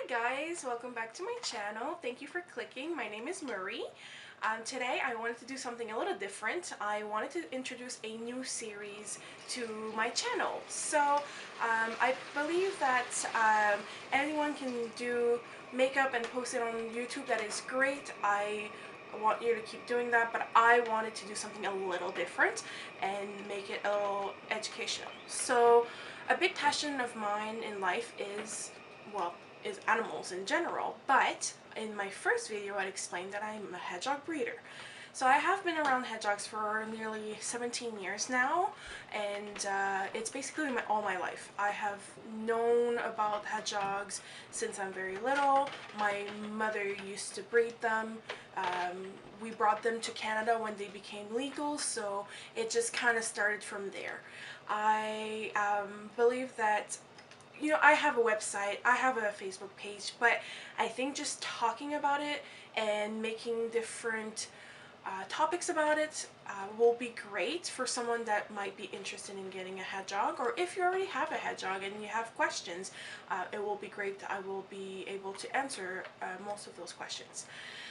guys, welcome back to my channel. Thank you for clicking. My name is Marie. Today I wanted to do something a little different. I wanted to introduce a new series to my channel. So I believe that anyone can do makeup and post it on YouTube. That is great. I want you to keep doing that, but I wanted to do something a little different and make it a little educational. So a big passion of mine in life is, well, is animals in general, but in my first video I'd explained that I'm a hedgehog breeder. So I have been around hedgehogs for nearly 17 years now, and it's basically all my life. I have known about hedgehogs since I'm very little. My mother used to breed them. We brought them to Canada when they became legal, so it just kind of started from there. I believe that, you know, I have a website, I have a Facebook page, but I think just talking about it and making different topics about it will be great for someone that might be interested in getting a hedgehog, or if you already have a hedgehog and you have questions, it will be great. I will be able to answer most of those questions.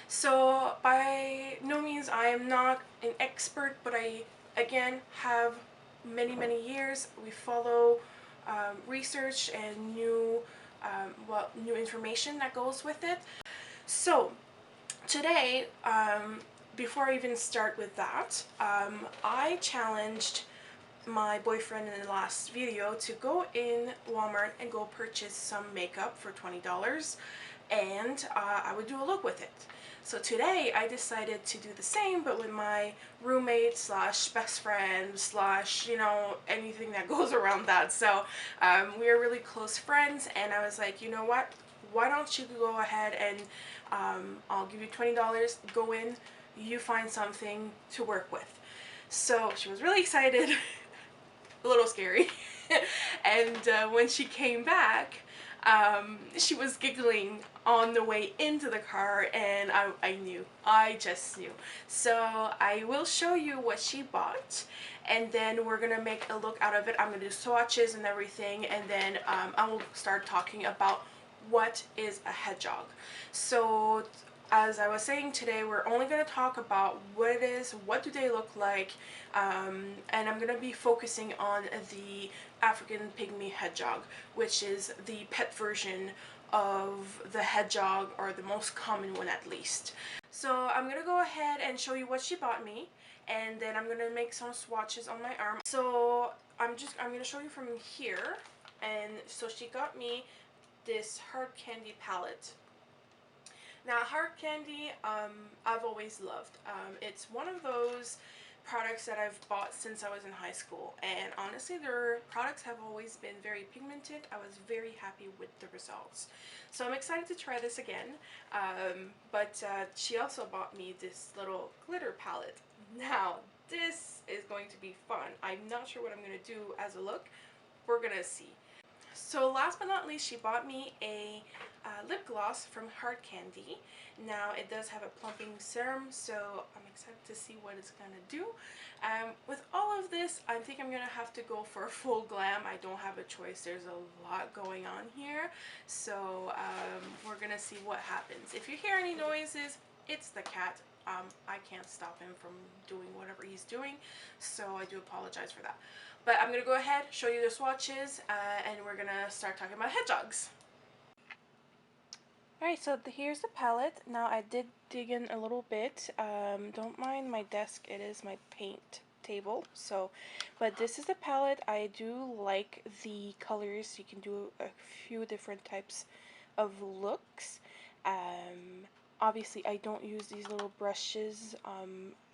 So by no means I am not an expert, but I again have many years. We follow research and new information that goes with it. So today, before I even start with that, I challenged my boyfriend in the last video to go in Walmart and go purchase some makeup for $20, and I would do a look with it. So today I decided to do the same, but with my roommate slash best friend slash, you know, anything that goes around that. So we are really close friends, and I was like, you know what, why don't you go ahead and I'll give you $20, go in, you find something to work with. So she was really excited, a little scary, and when she came back, she was giggling on the way into the car, and I just knew. So I will show you what she bought, and then we're gonna make a look out of it. I'm gonna do swatches and everything, and then I will start talking about what is a hedgehog. So as I was saying, today we're only going to talk about what it is, what do they look like, and I'm going to be focusing on the African pygmy hedgehog, which is the pet version of the hedgehog, or the most common one at least. So I'm going to go ahead and show you what she bought me, and then I'm going to make some swatches on my arm. So I'm going to show you from here. And so she got me this hard candy palette. Now, hard candy, I've always loved. It's one of those products that I've bought since I was in high school, and honestly their products have always been very pigmented. I was very happy with the results. So I'm excited to try this again, but she also bought me this little glitter palette. Now, this is going to be fun. I'm not sure what I'm going to do as a look. We're going to see. So last but not least, she bought me a lip gloss from Hard Candy. Now it does have a plumping serum, so I'm excited to see what it's going to do. With all of this, I think I'm going to have to go for a full glam. I don't have a choice. There's a lot going on here. So we're going to see what happens. If you hear any noises, it's the cat. I can't stop him from doing whatever he's doing, so I do apologize for that. But I'm going to go ahead, show you the swatches, and we're going to start talking about hedgehogs. Alright, so here's the palette. Now I did dig in a little bit. Don't mind my desk, it is my paint table. So, but this is the palette. I do like the colors. You can do a few different types of looks. Obviously I don't use these little brushes.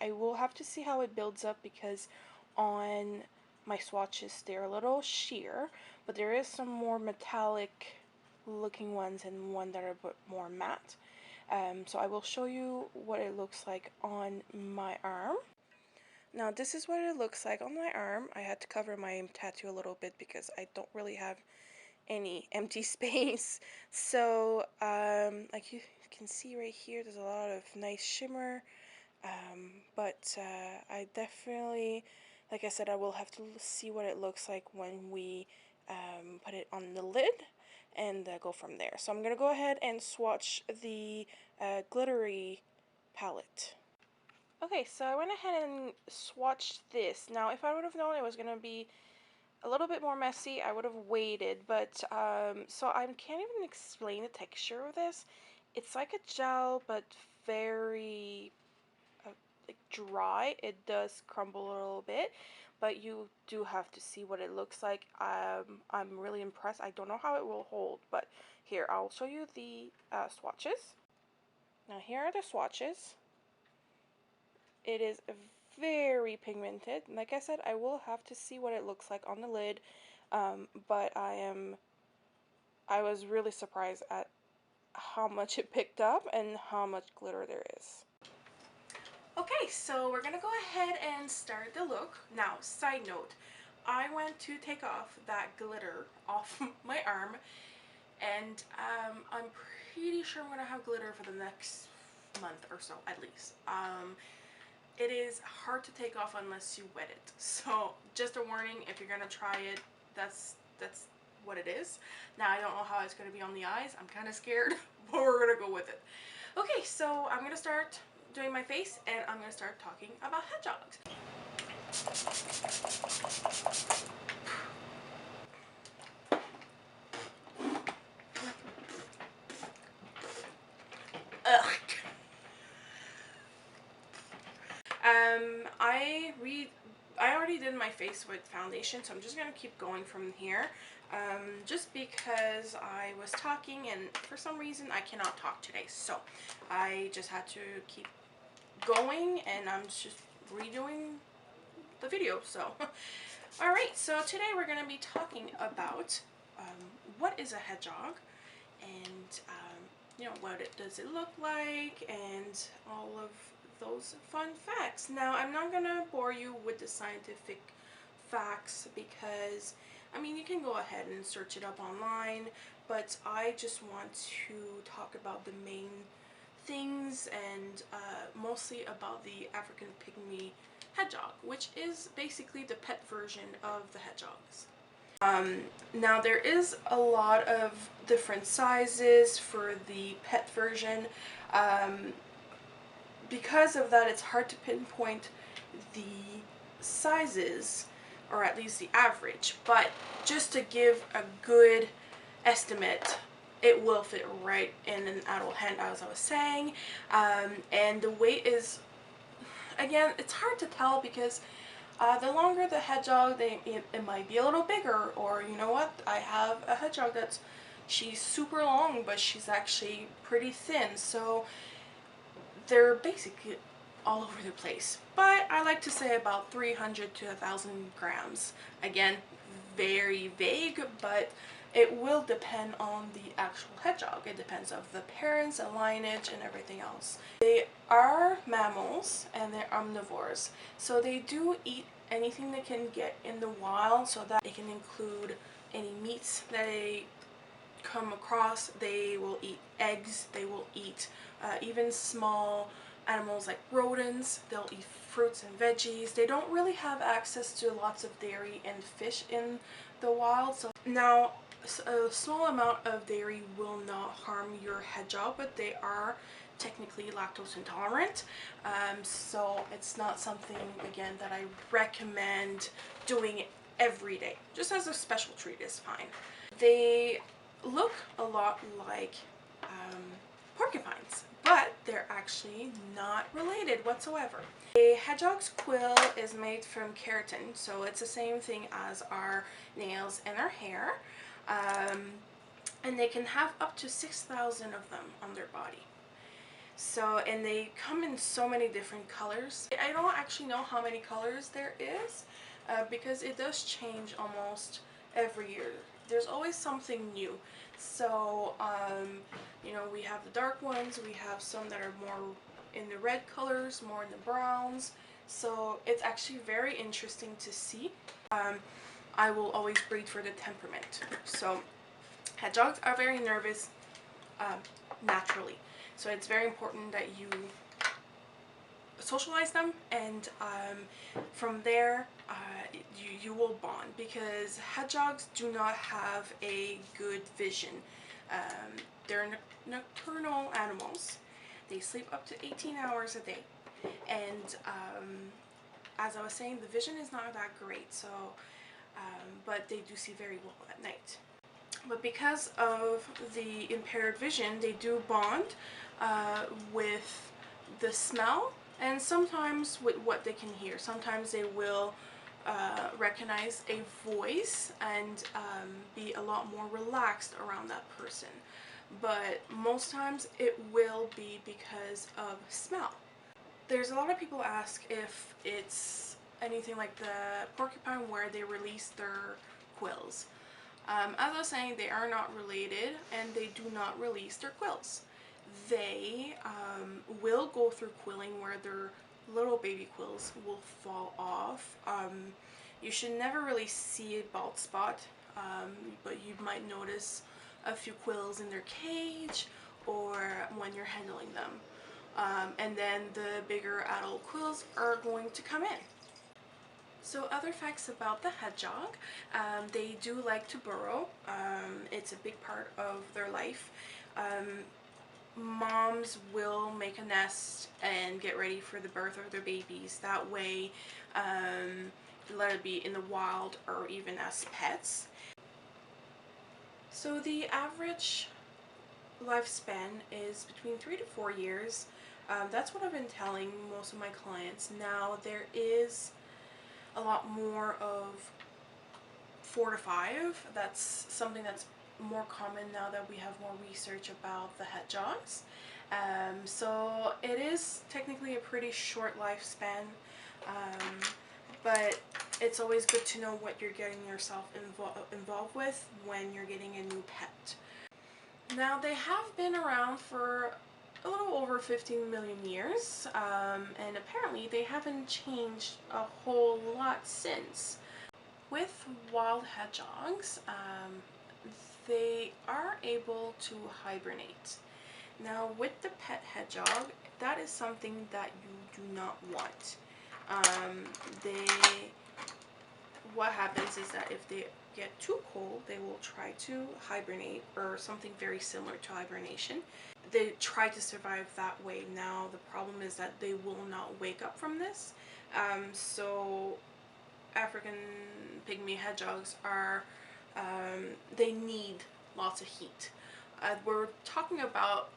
I will have to see how it builds up, because on my swatches they're a little sheer, but there is some more metallic looking ones and one that are a bit more matte. So I will show you what it looks like on my arm. Now this is what it looks like on my arm. I had to cover my tattoo a little bit because I don't really have any empty space. So like you can see right here, there's a lot of nice shimmer, but I definitely, like I said, I will have to see what it looks like when we put it on the lid. and go from there. So I'm going to go ahead and swatch the glittery palette. Okay, so I went ahead and swatched this. Now, if I would have known it was going to be a little bit more messy, I would have waited, but so I can't even explain the texture of this. It's like a gel, but very like dry. It does crumble a little bit, but you do have to see what it looks like. I'm really impressed. I don't know how it will hold, but here, I'll show you the swatches. Now here are the swatches. It is very pigmented. Like I said, I will have to see what it looks like on the lid, but I was really surprised at how much it picked up and how much glitter there is. Okay, so we're gonna go ahead and start the look. Now, side note, I went to take off that glitter off my arm, and I'm pretty sure I'm gonna have glitter for the next month or so, at least. It is hard to take off unless you wet it. So just a warning, if you're gonna try it, that's what it is. Now I don't know how it's gonna be on the eyes. I'm kind of scared, but we're gonna go with it. Okay, so I'm gonna start doing my face, and I'm gonna start talking about hedgehogs. Ugh. I already did my face with foundation, so I'm just gonna keep going from here. Just because I was talking, and for some reason I cannot talk today, so I just had to keep going, and I'm just redoing the video. So alright, so today we're gonna be talking about what is a hedgehog, and you know, does it look like, and all of those fun facts. Now, I'm not gonna bore you with the scientific facts because, I mean, you can go ahead and search it up online, but I just want to talk about the main things, and mostly about the African pygmy hedgehog, which is basically the pet version of the hedgehogs. Now there is a lot of different sizes for the pet version. Because of that, it's hard to pinpoint the sizes, or at least the average, but just to give a good estimate, it will fit right in an adult hand, as I was saying. And the weight is, again, it's hard to tell because the longer the hedgehog, it might be a little bigger, or you know what, I have a hedgehog she's super long, but she's actually pretty thin, so they're basically all over the place. But I like to say about 300 to 1,000 grams. Again, very vague, but it will depend on the actual hedgehog. It depends on the parents and lineage and everything else. They are mammals and they're omnivores, so they do eat anything they can get in the wild, so that it can include any meats that they come across. They will eat eggs, they will eat even small animals like rodents, they'll eat fruits and veggies. They don't really have access to lots of dairy and fish in the wild. So now, a small amount of dairy will not harm your hedgehog, but they are technically lactose intolerant, so it's not something, again, that I recommend doing every day. Just as a special treat is fine. They look a lot like porcupines, but they're actually not related whatsoever. A hedgehog's quill is made from keratin, so it's the same thing as our nails and our hair, and they can have up to 6,000 of them on their body. So, and they come in so many different colors. I don't actually know how many colors there is, because it does change almost every year. There's always something new. So, you know, we have the dark ones, we have some that are more in the red colors, more in the browns. So it's actually very interesting to see. I will always breed for the temperament. So hedgehogs are very nervous naturally. So it's very important that you socialize them, and from there you will bond, because hedgehogs do not have a good vision. They're nocturnal animals. They sleep up to 18 hours a day, and as I was saying, the vision is not that great, so but they do see very well at night. But because of the impaired vision, they do bond with the smell, and sometimes with what they can hear. Sometimes they will recognize a voice and be a lot more relaxed around that person. But most times it will be because of smell. There's a lot of people ask if it's anything like the porcupine where they release their quills. As I was saying, they are not related, and they do not release their quills. They will go through quilling where their little baby quills will fall off. You should never really see a bald spot, but you might notice a few quills in their cage or when you're handling them. And then the bigger adult quills are going to come in. So other facts about the hedgehog, they do like to burrow. It's a big part of their life. Moms will make a nest and get ready for the birth of their babies. That way, let it be in the wild or even as pets. So the average lifespan is between 3 to 4 years. That's what I've been telling most of my clients. Now there is a lot more of 4 to 5. That's something that's more common now that we have more research about the hedgehogs. So it is technically a pretty short lifespan, but it's always good to know what you're getting yourself involved with when you're getting a new pet. Now they have been around for a little over 15 million years, and apparently they haven't changed a whole lot since. With wild hedgehogs, they are able to hibernate. Now with the pet hedgehog, that is something that you do not want. What happens is that if they get too cold, they will try to hibernate, or something very similar to hibernation. They try to survive that way. Now the problem is that they will not wake up from this. So African pygmy hedgehogs are, they need lots of heat. We're talking about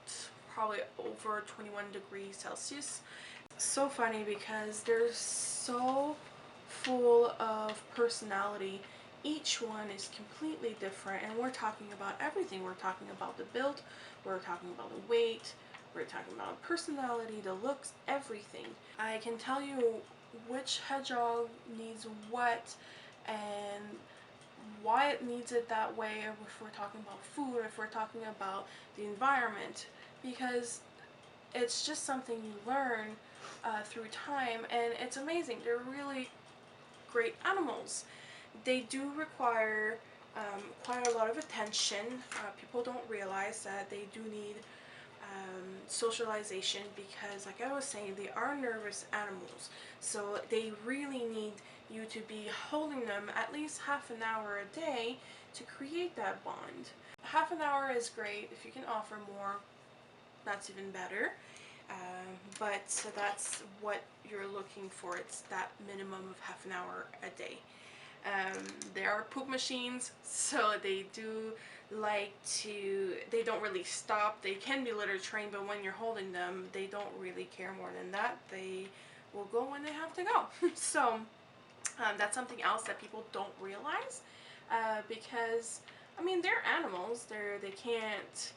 probably over 21 degrees Celsius. So funny because they're so full of personality. Each one is completely different, and we're talking about everything. We're talking about the build, we're talking about the weight, we're talking about personality, the looks, everything. I can tell you which hedgehog needs what and why it needs it that way, if we're talking about food, if we're talking about the environment, because it's just something you learn through time, and it's amazing. They're really great animals. They do require quite a lot of attention. People don't realize that they do need socialization, because like I was saying, they are nervous animals, so they really need you to be holding them at least half an hour a day to create that bond. Half an hour is great. If you can offer more, that's even better. But so that's what you're looking for. It's that minimum of half an hour a day. They are poop machines, so they do like to, they don't really stop. They can be litter trained, but when you're holding them, they don't really care more than that. They will go when they have to go. So that's something else that people don't realize, because I mean, they're animals. They can't,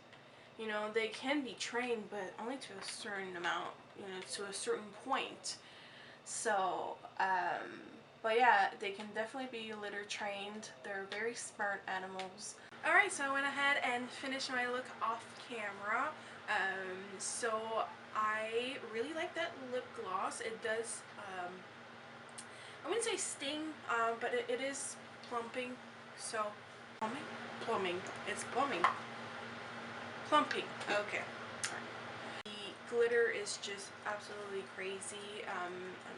you know, they can be trained, but only to a certain amount, you know, to a certain point. So but yeah, they can definitely be litter trained. They're very smart animals. Alright, so I went ahead and finished my look off camera. So I really like that lip gloss. It does, I wouldn't say sting, but it is plumping. So, plumbing? Plumbing. It's plumbing. Plumping. Okay. The glitter is just absolutely crazy. I'm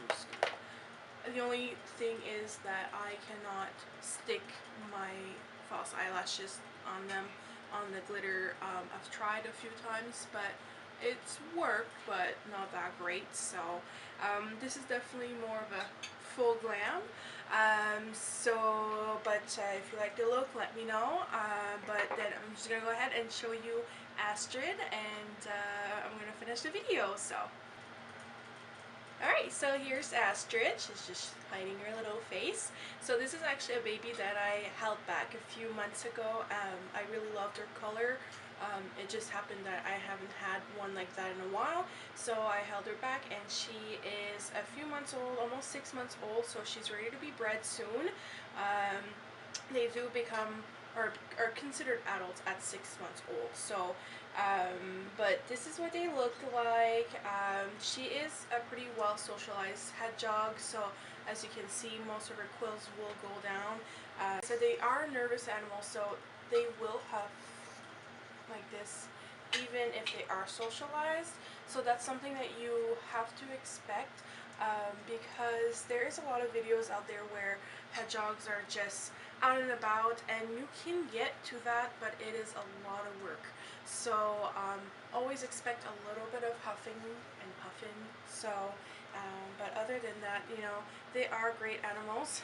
just gonna, the only thing is that I cannot stick my false eyelashes on them, on the glitter. I've tried a few times, but it's worked, but not that great. So this is definitely more of a full glam. But if you like the look, let me know. But then I'm just gonna go ahead and show you Astrid, and I'm gonna finish the video. So. Alright, so here's Astrid. She's just hiding her little face. So this is actually a baby that I held back a few months ago. I really loved her color. It just happened that I haven't had one like that in a while, so I held her back, and she is a few months old, almost 6 months old, so she's ready to be bred soon. They do become or are considered adults at 6 months old. So but this is what they look like. She is a pretty well socialized hedgehog, so as you can see, most of her quills will go down. So they are nervous animals, so they will have like this even if they are socialized. So that's something that you have to expect, because there is a lot of videos out there where hedgehogs are just out and about, and you can get to that, but it is a lot of work. So always expect a little bit of huffing and puffing. So but other than that, they are great animals.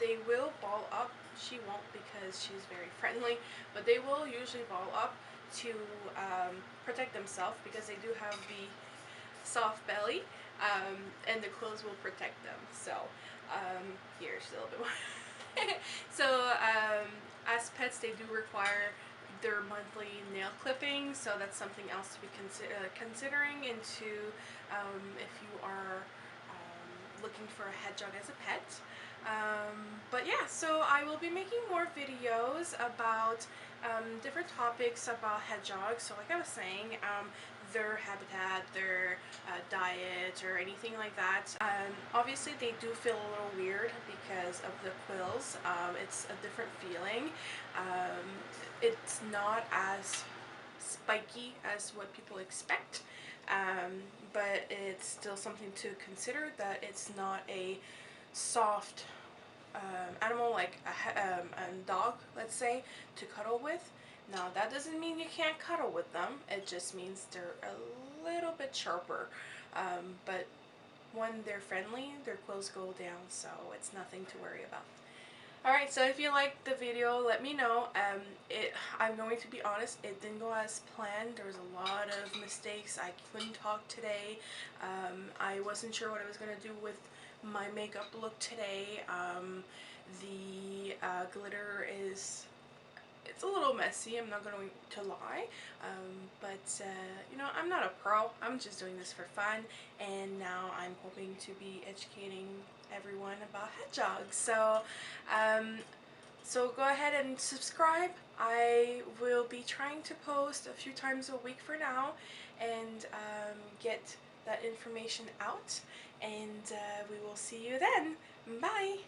They will ball up. She won't, because she's very friendly, but they will usually ball up to protect themselves, because they do have the soft belly, and the quills will protect them. So here's a little bit more. So as pets, they do require their monthly nail clipping, so that's something else to be considering into if you are looking for a hedgehog as a pet. But yeah, so I will be making more videos about different topics about hedgehogs. So like I was saying, their habitat, their diet, or anything like that. Obviously they do feel a little weird because of the quills. It's a different feeling. It's not as spiky as what people expect, but it's still something to consider, that it's not a soft animal like a dog, let's say, to cuddle with. Now that doesn't mean you can't cuddle with them, it just means they're a little bit sharper, but when they're friendly, their quills go down, so it's nothing to worry about. Alright, so if you liked the video, let me know. I'm going to be honest, it didn't go as planned. There was a lot of mistakes. I couldn't talk today. I wasn't sure what I was going to do with my makeup look today. The glitter it's a little messy, I'm not going to lie, but I'm not a pro. I'm just doing this for fun, and now I'm hoping to be educating everyone about hedgehogs. So go ahead and subscribe. I will be trying to post a few times a week for now, and get that information out, and we will see you then. Bye!